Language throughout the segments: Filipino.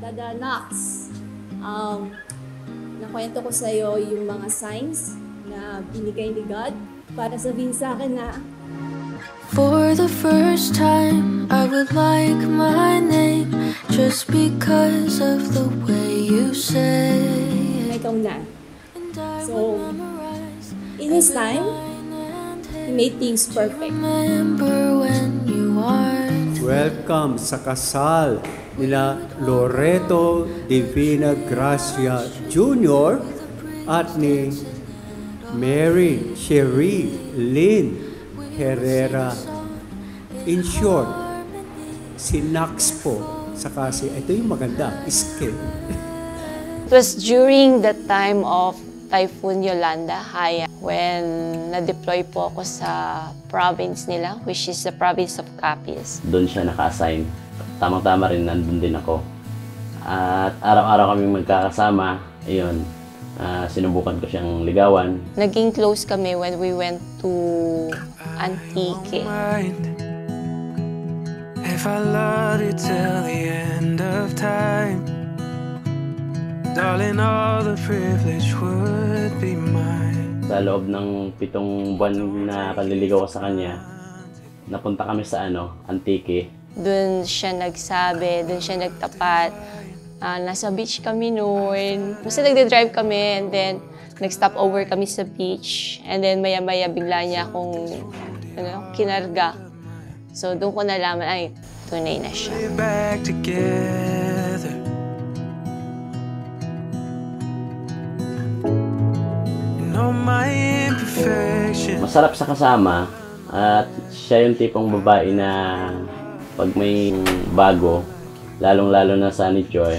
Dada Knox, nakwento ko sa iyo yung mga signs na binigay ni God para sabihin sa akin na for the first time I would like my name just because of the way you say na ikaw na. So, in His time, He made things perfect. Remember when you are welcome sa kasal nila Loreto Divina Gracia Jr. at ni Mary Cherie Lynn Herrera. In short, si Knox po. Saka ito yung maganda, Iske. It was during the time of Typhoon Yolanda, Haya, when na-deploy po ako sa province nila, which is the province of Capiz. Doon siya naka-assign. Tamang-tama rin, nandun din ako. At araw-araw kami magkakasama. Ayun, sinubukan ko siyang ligawan. Naging close kami when we went to Antique. If I loved you till the end of time, darling, all the privilege would be mine. Sa loob ng 7 buwan na kaliligaw ko sa kanya, napunta kami sa Antique. Doon siya nagsabi, doon siya nagtapat. Nasa beach kami noon. Basta nagde-drive kami and then nag-stop over kami sa beach. And then maya-maya bigla niya akong kinarga. So doon ko nalaman, ay, tunay na siya. Back together. You know my imperfection. Masarap sa kasama at siya yung tipong babae na pag may bago, lalong-lalo na sa nature,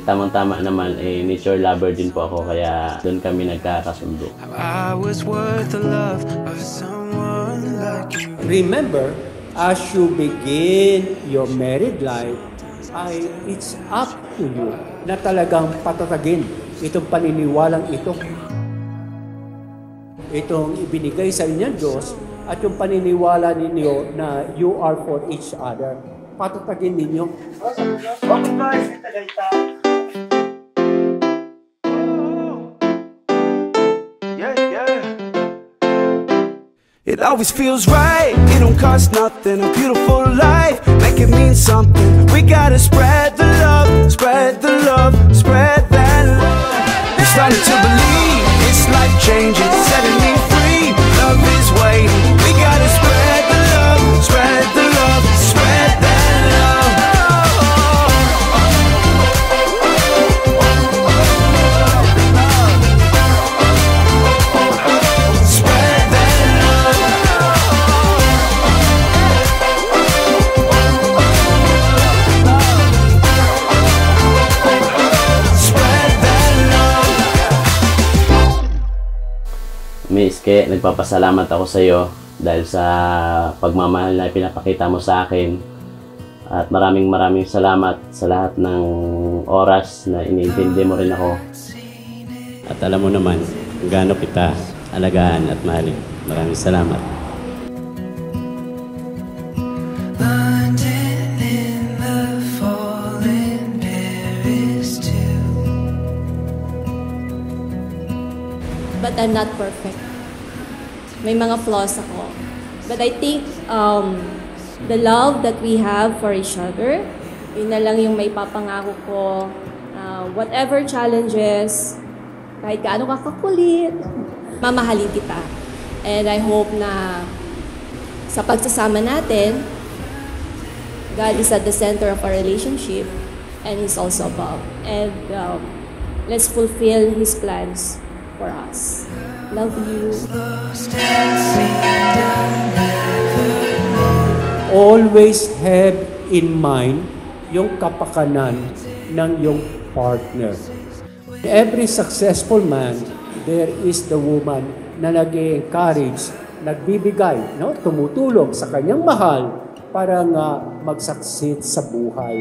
tamang-tama naman, nature lover din po ako, kaya doon kami nagkakasundo. I was worth the love of someone like you. Remember, as you begin your married life, it's up to you na talagang patatagin itong paniniwalang ito. Itong ibinigay sa inyo Diyos at yung paniniwala ninyo na you are for each other. Patatagin ninyo. It always feels right, it don't cost nothing. A beautiful life, make it mean something. We gotta spread the love, spread the love, spread that love. I'm starting to believe it's life changing, setting me free. Love is waiting. We gotta spread the love, spread the love, spread that love. Spread that love. Spread that love. Iske, nagpapasalamat ako sa iyo dahil sa pagmamahal na pinapakita mo sa akin. At maraming salamat sa lahat ng oras na iniintindi mo rin ako. At alam mo naman kung gaano kita alagaan at mahalin. Maraming salamat. London in the fall in Paris too. But I'm not perfect. May mga flaws ako. But I think the love that we have for each other, yun na lang yung may papangako ko. Whatever challenges, kahit gaano ka kakulit, mamahalin kita. And I hope na sa pagsasama natin, God is at the center of our relationship and He's also above. And let's fulfill His plans for us. Love you. Always have in mind yung kapakanan ng yung partner. Every successful man, there is the woman na nag-encourage, nagbibigay, tumutulong sa kanyang mahal para nga mag-succeed sa buhay.